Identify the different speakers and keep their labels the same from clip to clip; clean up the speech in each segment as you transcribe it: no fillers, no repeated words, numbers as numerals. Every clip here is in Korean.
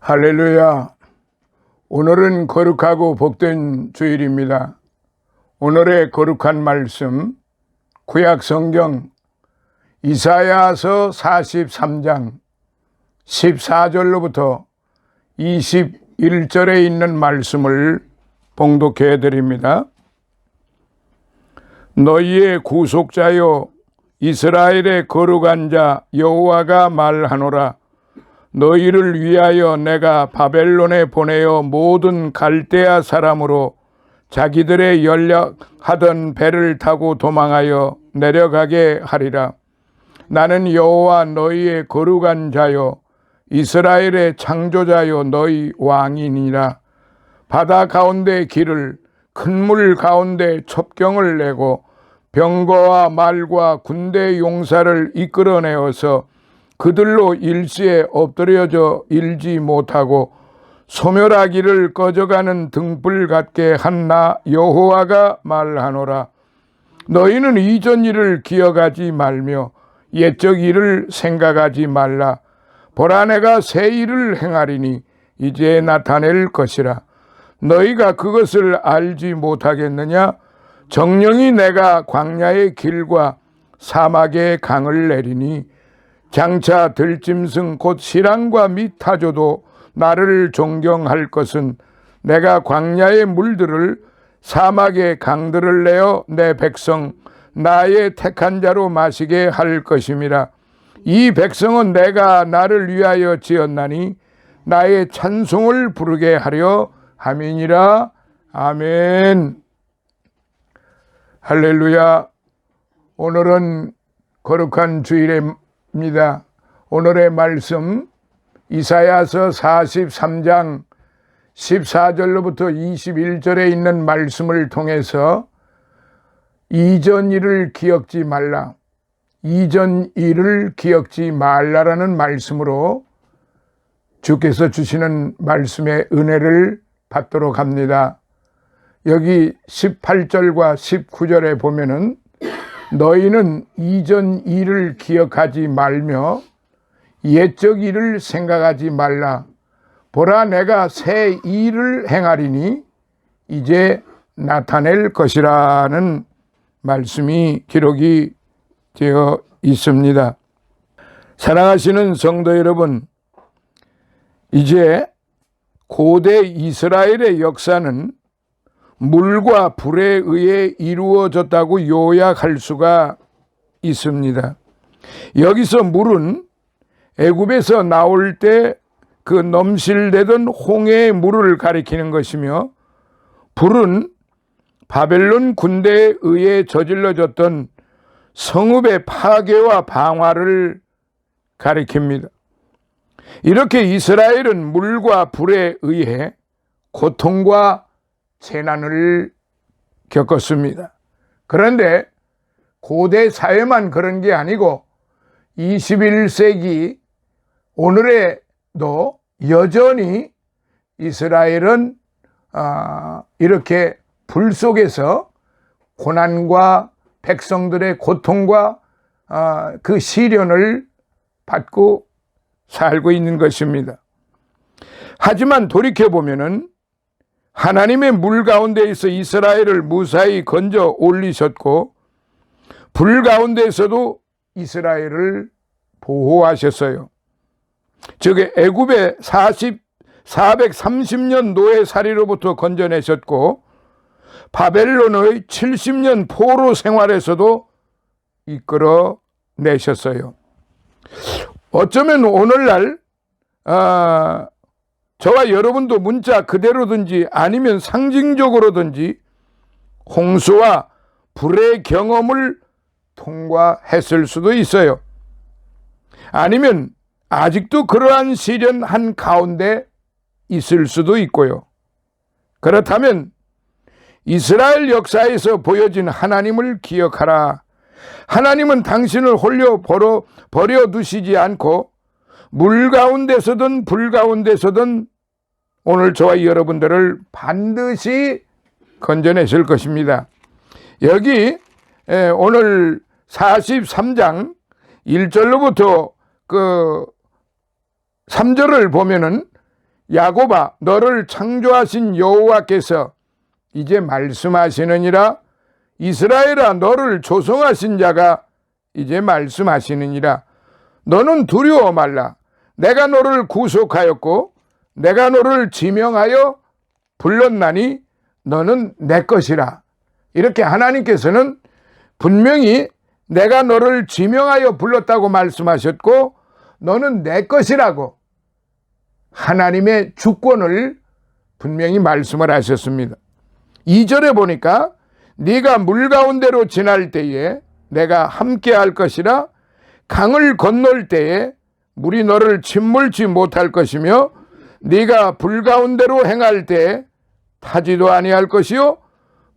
Speaker 1: 할렐루야. 오늘은 거룩하고 복된 주일입니다. 오늘의 거룩한 말씀, 구약 성경 이사야서 43장 14절로부터 21절에 있는 말씀을 봉독해 드립니다. 너희의 구속자여 이스라엘의 거룩한 자 여호와가 말하노라. 너희를 위하여 내가 바벨론에 보내어 모든 갈대아 사람으로 자기들의 연락하던 배를 타고 도망하여 내려가게 하리라. 나는 여호와 너희의 거룩한 자요 이스라엘의 창조자요 너희 왕이니라. 바다 가운데 길을 큰 물 가운데 첩경을 내고 병거와 말과 군대 용사를 이끌어내어서 그들로 일시에 엎드려져 일지 못하고 소멸하기를 꺼져가는 등불 같게 한 나 여호와가 말하노라. 너희는 이전 일을 기억하지 말며 옛적 일을 생각하지 말라. 보라 내가 새 일을 행하리니 이제 나타낼 것이라. 너희가 그것을 알지 못하겠느냐? 정령이 내가 광야의 길과 사막의 강을 내리니 장차 들짐승 곧 시랑과 미타조도 나를 존경할 것은 내가 광야의 물들을 사막의 강들을 내어 내 백성 나의 택한 자로 마시게 할 것임이라. 이 백성은 내가 나를 위하여 지었나니 나의 찬송을 부르게 하려 함이니라. 아멘. 할렐루야. 오늘은 거룩한 주일입니다. 오늘의 말씀 이사야서 43장 14절로부터 21절에 있는 말씀을 통해서 이전 일을 기억지 말라, 이전 일을 기억지 말라라는 말씀으로 주께서 주시는 말씀의 은혜를 받도록 합니다. 여기 18절과 19절에 보면은 너희는 이전 일을 기억하지 말며 옛적 일을 생각하지 말라. 보라 내가 새 일을 행하리니 이제 나타낼 것이라는 말씀이 기록이 되어 있습니다. 사랑하시는 성도 여러분, 이제 고대 이스라엘의 역사는 물과 불에 의해 이루어졌다고 요약할 수가 있습니다. 여기서 물은 애굽에서 나올 때 그 넘실대던 홍해의 물을 가리키는 것이며, 불은 바벨론 군대에 의해 저질러졌던 성읍의 파괴와 방화를 가리킵니다. 이렇게 이스라엘은 물과 불에 의해 고통과 재난을 겪었습니다. 그런데 고대 사회만 그런 게 아니고 21세기 오늘에도 여전히 이스라엘은 이렇게 불 속에서 고난과 백성들의 고통과 그 시련을 받고 살고 있는 것입니다. 하지만 돌이켜보면은 하나님의 물 가운데에서 이스라엘을 무사히 건져 올리셨고 불 가운데에서도 이스라엘을 보호하셨어요. 즉 애굽의 430년 노예살이로부터 건져내셨고 바벨론의 70년 포로 생활에서도 이끌어내셨어요. 어쩌면 오늘날 저와 여러분도 문자 그대로든지 아니면 상징적으로든지 홍수와 불의 경험을 통과했을 수도 있어요. 아니면 아직도 그러한 시련 한 가운데 있을 수도 있고요. 그렇다면 이스라엘 역사에서 보여진 하나님을 기억하라. 하나님은 당신을 홀려 버려 두시지 않고 물 가운데서든 불 가운데서든 오늘 저와 여러분들을 반드시 건져내실 것입니다. 여기 오늘 43장 1절로부터 그 3절을 보면은 야곱아, 너를 창조하신 여호와께서 이제 말씀하시느니라. 이스라엘아, 너를 조성하신 자가 이제 말씀하시느니라. 너는 두려워 말라. 내가 너를 구속하였고 내가 너를 지명하여 불렀나니 너는 내 것이라. 이렇게 하나님께서는 분명히 내가 너를 지명하여 불렀다고 말씀하셨고 너는 내 것이라고 하나님의 주권을 분명히 말씀을 하셨습니다. 2절에 보니까 네가 물 가운데로 지날 때에 내가 함께 할 것이라. 강을 건널 때에 물이 너를 침몰치 못할 것이며 네가 불 가운데로 행할 때에 타지도 아니할 것이요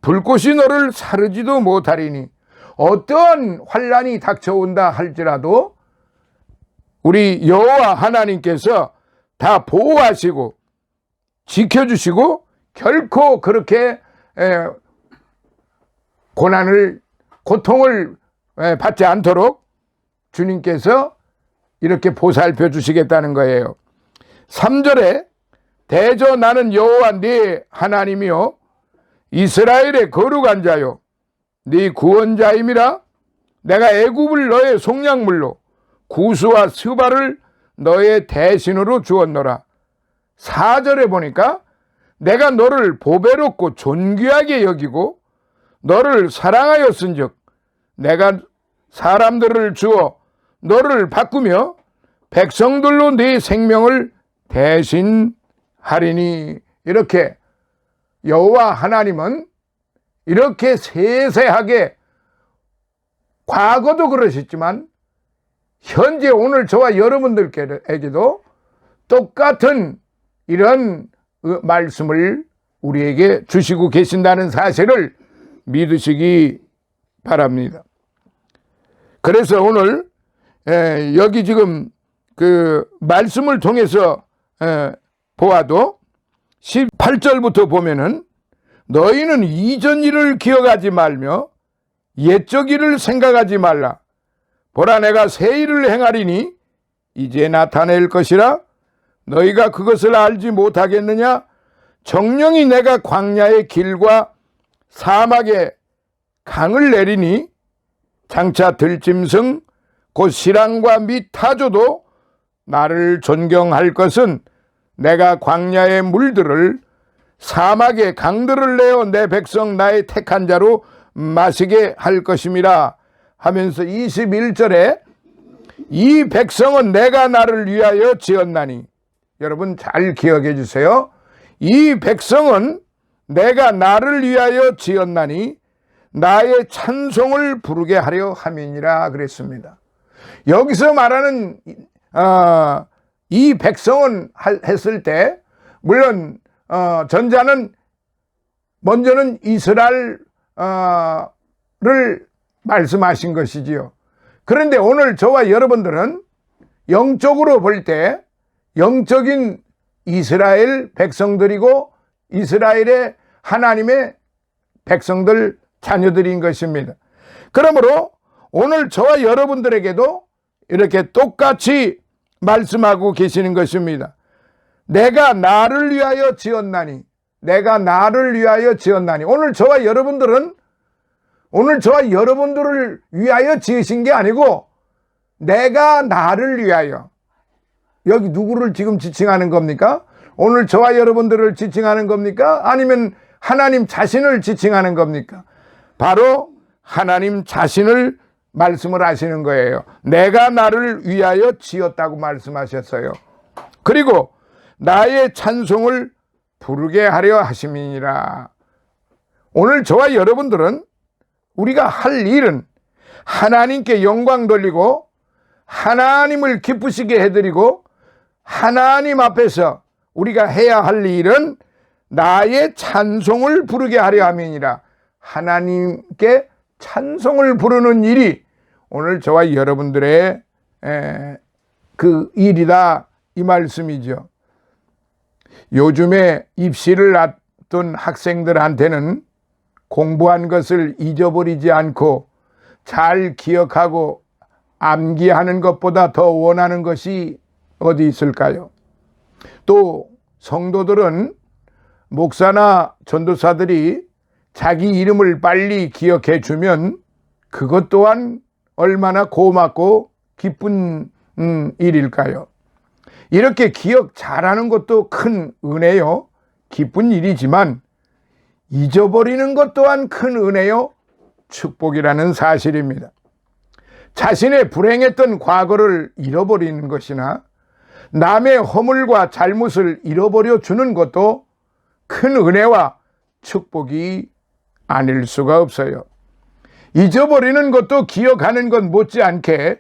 Speaker 1: 불꽃이 너를 사르지도 못하리니. 어떠한 환난이 닥쳐온다 할지라도 우리 여호와 하나님께서 다 보호하시고 지켜주시고 결코 그렇게 고통을 받지 않도록 주님께서 이렇게 보살펴 주시겠다는 거예요. 3절에 대저 나는 여호와 네 하나님이요 이스라엘의 거룩한 자요 네 구원자임이라. 내가 애굽을 너의 속량물로 구스와 스바를 너의 대신으로 주었노라. 4절에 보니까 내가 너를 보배롭고 존귀하게 여기고 너를 사랑하였은즉 내가 사람들을 주어 너를 바꾸며 백성들로 네 생명을 대신하리니. 이렇게 여호와 하나님은 이렇게 세세하게 과거도 그러셨지만 현재 오늘 저와 여러분들에게도 똑같은 이런 말씀을 우리에게 주시고 계신다는 사실을 믿으시기 바랍니다. 그래서 오늘 여기 지금 그 말씀을 통해서 보아도 18절부터 보면은 너희는 이전 일을 기억하지 말며 옛적 일을 생각하지 말라. 보라 내가 새 일을 행하리니 이제 나타낼 것이라. 너희가 그것을 알지 못하겠느냐. 정령이 내가 광야의 길과 사막에 강을 내리니 장차 들짐승 곧 시랑과 및 타조도 나를 존경할 것은 내가 광야의 물들을 사막의 강들을 내어 내 백성 나의 택한 자로 마시게 할 것임이라 하면서 21절에 이 백성은 내가 나를 위하여 지었나니. 여러분 잘 기억해 주세요. 이 백성은 내가 나를 위하여 지었나니 나의 찬송을 부르게 하려 함이니라 그랬습니다. 여기서 말하는 이 백성은 했을 때 물론 전자는 먼저는 이스라엘을 말씀하신 것이지요. 그런데 오늘 저와 여러분들은 영적으로 볼 때 영적인 이스라엘 백성들이고 이스라엘의 하나님의 백성들 자녀들인 것입니다. 그러므로 오늘 저와 여러분들에게도 이렇게 똑같이 말씀하고 계시는 것입니다. 내가 나를 위하여 지었나니. 내가 나를 위하여 지었나니. 오늘 저와 여러분들을 위하여 지으신 게 아니고 내가 나를 위하여. 여기 누구를 지금 지칭하는 겁니까? 오늘 저와 여러분들을 지칭하는 겁니까? 아니면 하나님 자신을 지칭하는 겁니까? 바로 하나님 자신을 말씀을 하시는 거예요. 내가 나를 위하여 지었다고 말씀하셨어요. 그리고 나의 찬송을 부르게 하려 하심이니라. 오늘 저와 여러분들은 우리가 할 일은 하나님께 영광 돌리고 하나님을 기쁘시게 해드리고 하나님 앞에서 우리가 해야 할 일은 나의 찬송을 부르게 하려 함이니라. 하나님께 찬송을 부르는 일이 오늘 저와 여러분들의 그 일이다 이 말씀이죠. 요즘에 입시를 앞둔 학생들한테는 공부한 것을 잊어버리지 않고 잘 기억하고 암기하는 것보다 더 원하는 것이 어디 있을까요? 또 성도들은 목사나 전도사들이 자기 이름을 빨리 기억해 주면 그것 또한 얼마나 고맙고 기쁜 일일까요? 이렇게 기억 잘하는 것도 큰 은혜요, 기쁜 일이지만 잊어버리는 것 또한 큰 은혜요, 축복이라는 사실입니다. 자신의 불행했던 과거를 잃어버리는 것이나 남의 허물과 잘못을 잃어버려 주는 것도 큰 은혜와 축복이 아닐 수가 없어요. 잊어버리는 것도 기억하는 것 못지않게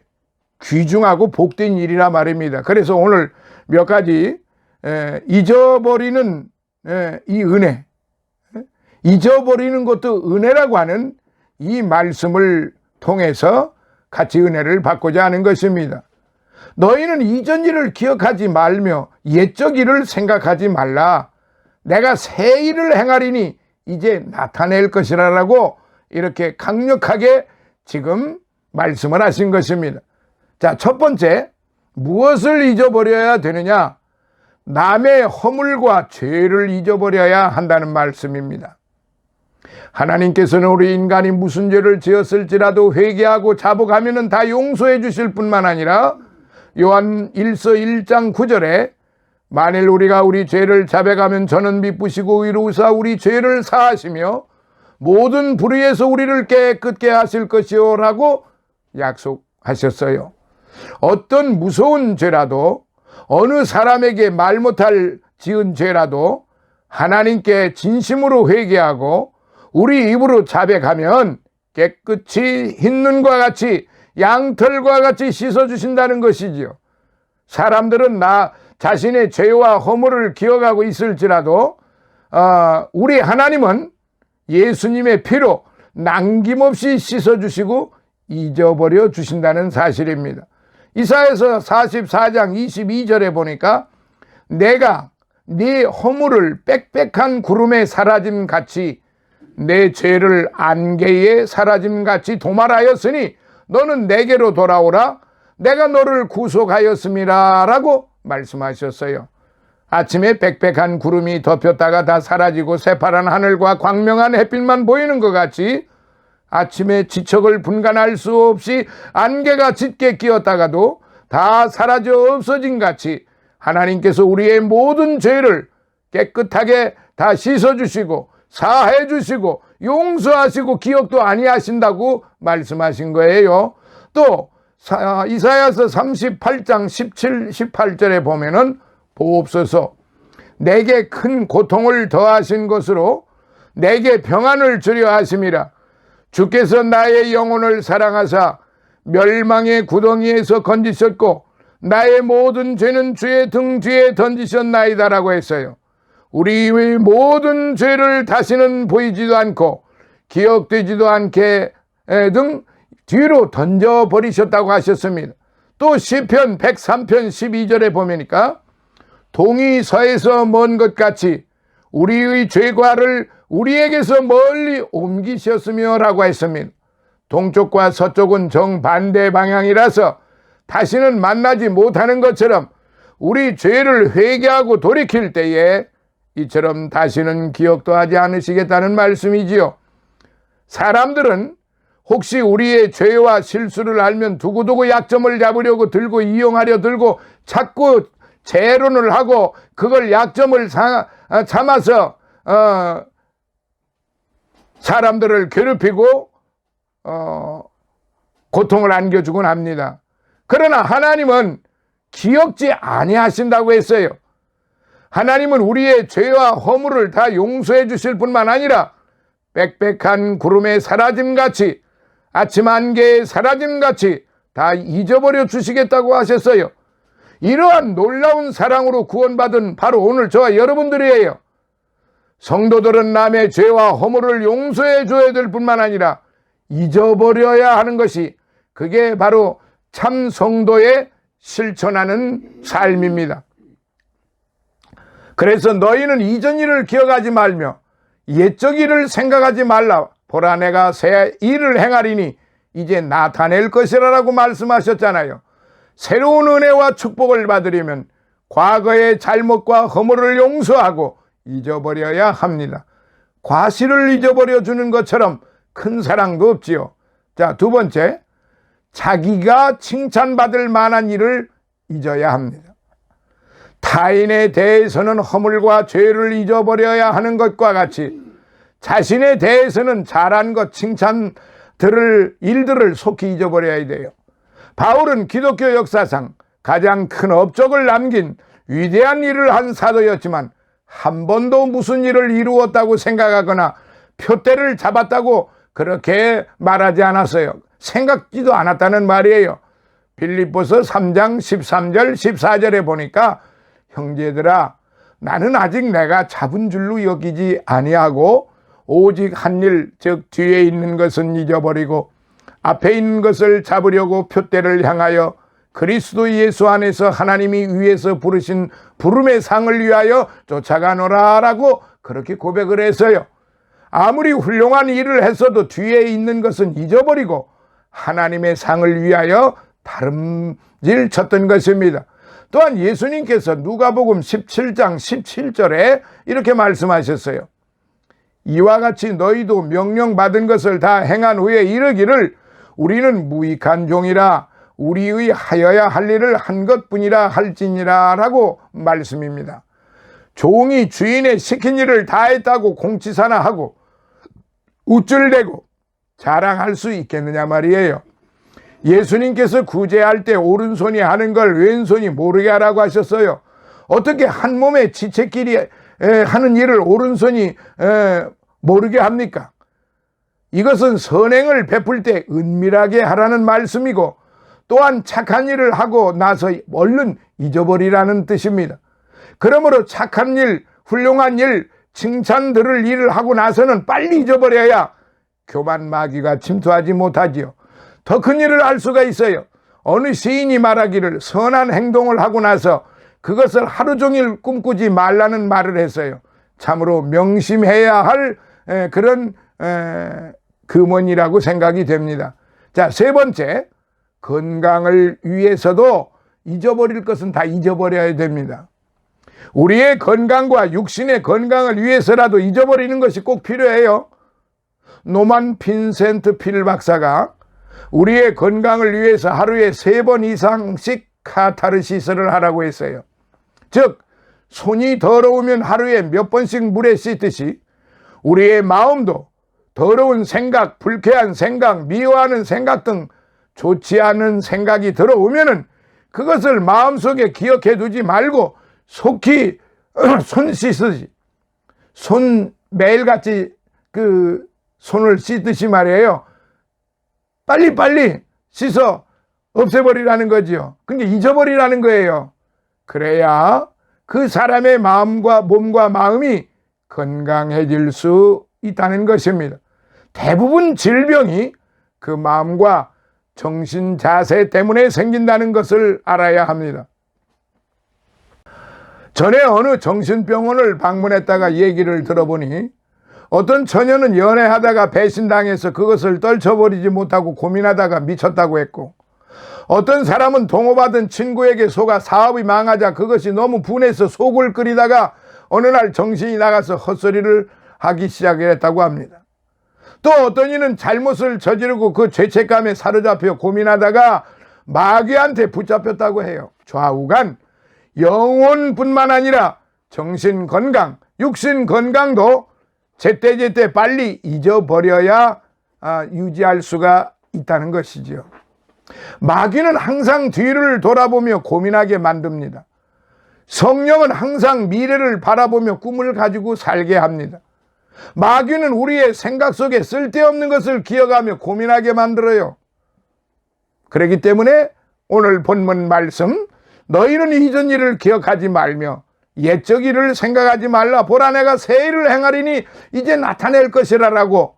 Speaker 1: 귀중하고 복된 일이라 말입니다. 그래서 오늘 몇 가지 잊어버리는 이 은혜, 잊어버리는 것도 은혜라고 하는 이 말씀을 통해서 같이 은혜를 받고자 하는 것입니다. 너희는 이전 일을 기억하지 말며 옛적 일을 생각하지 말라. 내가 새 일을 행하리니 이제 나타낼 것이라라고 이렇게 강력하게 지금 말씀을 하신 것입니다. 자, 첫 번째, 무엇을 잊어버려야 되느냐? 남의 허물과 죄를 잊어버려야 한다는 말씀입니다. 하나님께서는 우리 인간이 무슨 죄를 지었을지라도 회개하고 자복하면 다 용서해 주실 뿐만 아니라 요한 1서 1장 9절에 만일 우리가 우리 죄를 자백하면 저는 미쁘시고 의로우사 우리 죄를 사하시며 모든 불의에서 우리를 깨끗게 하실 것이요 라고 약속하셨어요. 어떤 무서운 죄라도 어느 사람에게 말 못할 지은 죄라도 하나님께 진심으로 회개하고 우리 입으로 자백하면 깨끗이 흰 눈과 같이 양털과 같이 씻어주신다는 것이지요. 사람들은 나 자신의 죄와 허물을 기억하고 있을지라도 우리 하나님은 예수님의 피로 남김없이 씻어주시고 잊어버려 주신다는 사실입니다. 이사야서 44장 22절에 보니까 내가 네 허물을 빽빽한 구름에 사라짐 같이 내 죄를 안개에 사라짐 같이 도말하였으니 너는 내게로 돌아오라. 내가 너를 구속하였음이라 라고 말씀하셨어요. 아침에 빽빽한 구름이 덮였다가 다 사라지고 새파란 하늘과 광명한 햇빛만 보이는 것 같이 아침에 지척을 분간할 수 없이 안개가 짙게 끼었다가도 다 사라져 없어진 같이 하나님께서 우리의 모든 죄를 깨끗하게 다 씻어주시고 사해주시고 용서하시고 기억도 아니하신다고 말씀하신 거예요. 또 이사야서 38장 17, 18절에 보면은 보옵소서 내게 큰 고통을 더하신 것으로 내게 평안을 주려 하심이라. 주께서 나의 영혼을 사랑하사 멸망의 구덩이에서 건지셨고 나의 모든 죄는 주의 등 뒤에 던지셨나이다라고 했어요. 우리의 모든 죄를 다시는 보이지도 않고 기억되지도 않게 등 뒤로 던져버리셨다고 하셨습니다. 또 시편 103편 12절에 보니까 동이 서에서 먼 것 같이 우리의 죄과를 우리에게서 멀리 옮기셨으며 라고 했습니다. 동쪽과 서쪽은 정반대 방향이라서 다시는 만나지 못하는 것처럼 우리 죄를 회개하고 돌이킬 때에 이처럼 다시는 기억도 하지 않으시겠다는 말씀이지요. 사람들은 혹시 우리의 죄와 실수를 알면 두고두고 약점을 잡으려고 들고 이용하려 들고 자꾸 재론을 하고 그걸 약점을 삼아서 사람들을 괴롭히고 고통을 안겨주곤 합니다. 그러나 하나님은 기억지 아니하신다고 했어요. 하나님은 우리의 죄와 허물을 다 용서해 주실 뿐만 아니라 빽빽한 구름에 사라짐같이 아침 안개에 사라짐같이 다 잊어버려 주시겠다고 하셨어요. 이러한 놀라운 사랑으로 구원받은 바로 오늘 저와 여러분들이에요. 성도들은 남의 죄와 허물을 용서해 줘야 될 뿐만 아니라 잊어버려야 하는 것이 그게 바로 참 성도의 실천하는 삶입니다. 그래서 너희는 이전 일을 기억하지 말며 옛적 일을 생각하지 말라. 보라 내가 새 일을 행하리니 이제 나타낼 것이라고 말씀하셨잖아요. 새로운 은혜와 축복을 받으려면 과거의 잘못과 허물을 용서하고 잊어버려야 합니다. 과실을 잊어버려 주는 것처럼 큰 사랑도 없지요. 자, 두 번째, 자기가 칭찬받을 만한 일을 잊어야 합니다. 타인에 대해서는 허물과 죄를 잊어버려야 하는 것과 같이 자신에 대해서는 잘한 것, 칭찬들을, 일들을 속히 잊어버려야 돼요. 바울은 기독교 역사상 가장 큰 업적을 남긴 위대한 일을 한 사도였지만 한 번도 무슨 일을 이루었다고 생각하거나 표대를 잡았다고 그렇게 말하지 않았어요. 생각지도 않았다는 말이에요. 빌립보서 3장 13절 14절에 보니까 형제들아 나는 아직 내가 잡은 줄로 여기지 아니하고 오직 한 일 즉 뒤에 있는 것은 잊어버리고 앞에 있는 것을 잡으려고 표대를 향하여 그리스도 예수 안에서 하나님이 위에서 부르신 부름의 상을 위하여 쫓아가노라 라고 그렇게 고백을 했어요. 아무리 훌륭한 일을 했어도 뒤에 있는 것은 잊어버리고 하나님의 상을 위하여 다름질 쳤던 것입니다. 또한 예수님께서 누가복음 17장 17절에 이렇게 말씀하셨어요. 이와 같이 너희도 명령받은 것을 다 행한 후에 이르기를 우리는 무익한 종이라 우리의 하여야 할 일을 한 것뿐이라 할지니라 라고 말씀입니다. 종이 주인의 시킨 일을 다 했다고 공치사나 하고 우쭐대고 자랑할 수 있겠느냐 말이에요. 예수님께서 구제할 때 오른손이 하는 걸 왼손이 모르게 하라고 하셨어요. 어떻게 한 몸에 지체끼리 하는 일을 오른손이 모르게 합니까? 이것은 선행을 베풀 때 은밀하게 하라는 말씀이고 또한 착한 일을 하고 나서 얼른 잊어버리라는 뜻입니다. 그러므로 착한 일, 훌륭한 일, 칭찬 들을 일을 하고 나서는 빨리 잊어버려야 교만 마귀가 침투하지 못하지요. 더 큰 일을 할 수가 있어요. 어느 시인이 말하기를 선한 행동을 하고 나서 그것을 하루 종일 꿈꾸지 말라는 말을 했어요. 참으로 명심해야 할 그런 금원이라고 생각이 됩니다. 자, 세 번째, 건강을 위해서도 잊어버릴 것은 다 잊어버려야 됩니다. 우리의 건강과 육신의 건강을 위해서라도 잊어버리는 것이 꼭 필요해요. 노만 빈센트 필 박사가 우리의 건강을 위해서 하루에 3번 이상씩 카타르시스를 하라고 했어요. 즉 손이 더러우면 하루에 몇 번씩 물에 씻듯이 우리의 마음도 더러운 생각, 불쾌한 생각, 미워하는 생각 등 좋지 않은 생각이 들어오면은 그것을 마음속에 기억해 두지 말고 속히 손 씻으시, 매일같이 그 손을 씻듯이 말이에요. 빨리빨리 씻어 없애버리라는 거지요. 근데 잊어버리라는 거예요. 그래야 그 사람의 마음과 몸과 마음이 건강해질 수 있다는 것입니다. 대부분 질병이 그 마음과 정신 자세 때문에 생긴다는 것을 알아야 합니다. 전에 어느 정신병원을 방문했다가 얘기를 들어보니 어떤 처녀는 연애하다가 배신당해서 그것을 떨쳐버리지 못하고 고민하다가 미쳤다고 했고, 어떤 사람은 동업하던 친구에게 속아 사업이 망하자 그것이 너무 분해서 속을 끓이다가 어느 날 정신이 나가서 헛소리를 하기 시작했다고 합니다. 또 어떤 이는 잘못을 저지르고 그 죄책감에 사로잡혀 고민하다가 마귀한테 붙잡혔다고 해요. 좌우간 영혼뿐만 아니라 정신 건강, 육신 건강도 제때제때 빨리 잊어버려야 유지할 수가 있다는 것이지요. 마귀는 항상 뒤를 돌아보며 고민하게 만듭니다. 성령은 항상 미래를 바라보며 꿈을 가지고 살게 합니다. 마귀는 우리의 생각 속에 쓸데없는 것을 기억하며 고민하게 만들어요. 그렇기 때문에 오늘 본문 말씀, 너희는 이전 일을 기억하지 말며 옛적 일을 생각하지 말라. 보라, 내가 새 일을 행하리니 이제 나타낼 것이라라고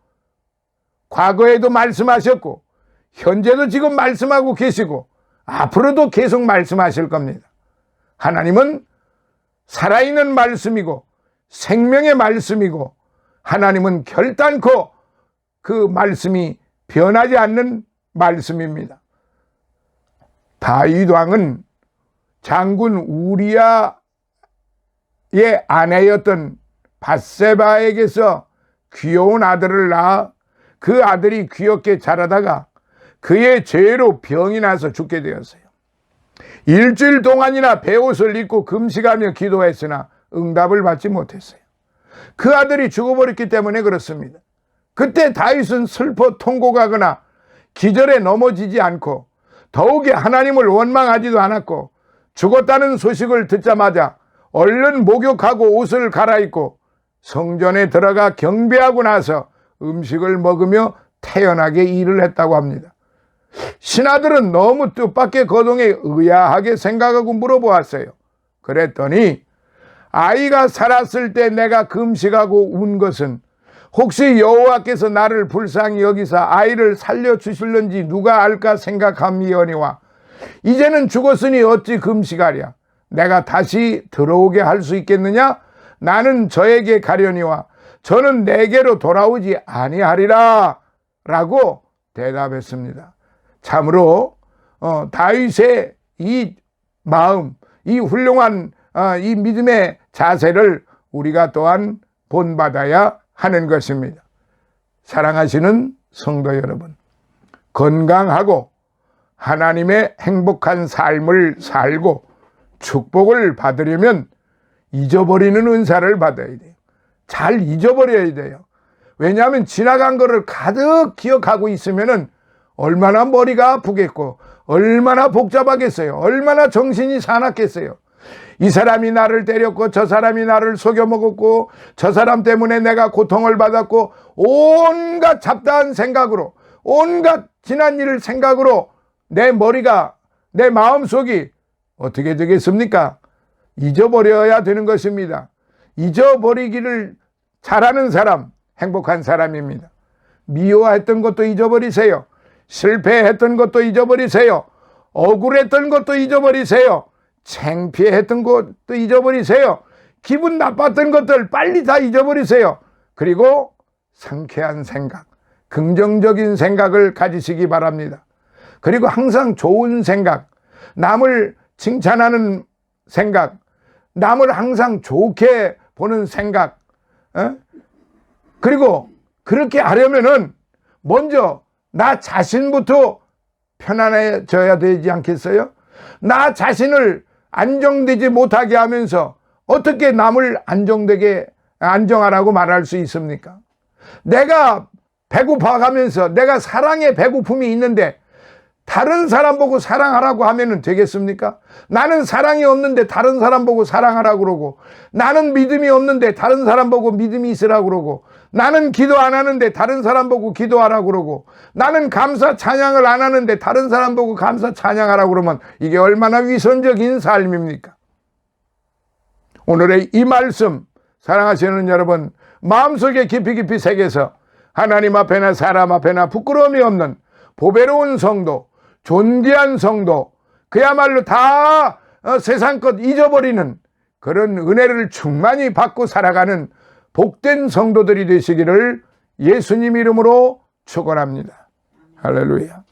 Speaker 1: 과거에도 말씀하셨고 현재도 지금 말씀하고 계시고 앞으로도 계속 말씀하실 겁니다. 하나님은 살아있는 말씀이고 생명의 말씀이고 하나님은 결단코 그 말씀이 변하지 않는 말씀입니다. 다윗 왕은 장군 우리야의 아내였던 밧세바에게서 귀여운 아들을 낳아 그 아들이 귀엽게 자라다가 그의 죄로 병이 나서 죽게 되었어요. 일주일 동안이나 베옷을 입고 금식하며 기도했으나 응답을 받지 못했어요. 그 아들이 죽어버렸기 때문에 그렇습니다. 그때 다윗은 슬퍼 통곡하거나 기절에 넘어지지 않고 더욱이 하나님을 원망하지도 않았고 죽었다는 소식을 듣자마자 얼른 목욕하고 옷을 갈아입고 성전에 들어가 경배하고 나서 음식을 먹으며 태연하게 일을 했다고 합니다. 신하들은 너무 뜻밖의 거동에 의아하게 생각하고 물어보았어요. 그랬더니 아이가 살았을 때 내가 금식하고 운 것은 혹시 여호와께서 나를 불쌍히 여기사 아이를 살려주실는지 누가 알까 생각함이오니와 이제는 죽었으니 어찌 금식하랴. 내가 다시 들어오게 할 수 있겠느냐? 나는 저에게 가려니와 저는 내게로 돌아오지 아니하리라 라고 대답했습니다. 참으로 다윗의 이 마음, 이 훌륭한 이 믿음의 자세를 우리가 또한 본받아야 하는 것입니다. 사랑하시는 성도 여러분, 건강하고 하나님의 행복한 삶을 살고 축복을 받으려면 잊어버리는 은사를 받아야 돼요. 잘 잊어버려야 돼요. 왜냐하면 지나간 거를 가득 기억하고 있으면은 얼마나 머리가 아프겠고 얼마나 복잡하겠어요. 얼마나 정신이 사납겠어요. 이 사람이 나를 때렸고 저 사람이 나를 속여먹었고 저 사람 때문에 내가 고통을 받았고 온갖 잡다한 생각으로 온갖 지난 일 생각으로 내 머리가 내 마음속이 어떻게 되겠습니까? 잊어버려야 되는 것입니다. 잊어버리기를 잘하는 사람 행복한 사람입니다. 미워했던 것도 잊어버리세요. 실패했던 것도 잊어버리세요. 억울했던 것도 잊어버리세요. 창피했던 것도 잊어버리세요. 기분 나빴던 것들 빨리 다 잊어버리세요. 그리고 상쾌한 생각, 긍정적인 생각을 가지시기 바랍니다. 그리고 항상 좋은 생각, 남을 칭찬하는 생각, 남을 항상 좋게 보는 생각, 그리고 그렇게 하려면은 먼저 나 자신부터 편안해져야 되지 않겠어요? 나 자신을 안정되지 못하게 하면서 어떻게 남을 안정하라고 말할 수 있습니까? 내가 배고파가면서 내가 사랑의 배고픔이 있는데 다른 사람 보고 사랑하라고 하면 되겠습니까? 나는 사랑이 없는데 다른 사람 보고 사랑하라고 그러고, 나는 믿음이 없는데 다른 사람 보고 믿음이 있으라고 그러고, 나는 기도 안 하는데 다른 사람 보고 기도하라고 그러고, 나는 감사 찬양을 안 하는데 다른 사람 보고 감사 찬양하라고 그러면 이게 얼마나 위선적인 삶입니까? 오늘의 이 말씀 사랑하시는 여러분 마음속에 깊이 새겨서 하나님 앞에나 사람 앞에나 부끄러움이 없는 보배로운 성도, 존귀한 성도, 그야말로 다 세상 것 잊어버리는 그런 은혜를 충만히 받고 살아가는 복된 성도들이 되시기를 예수님 이름으로 축원합니다. 할렐루야.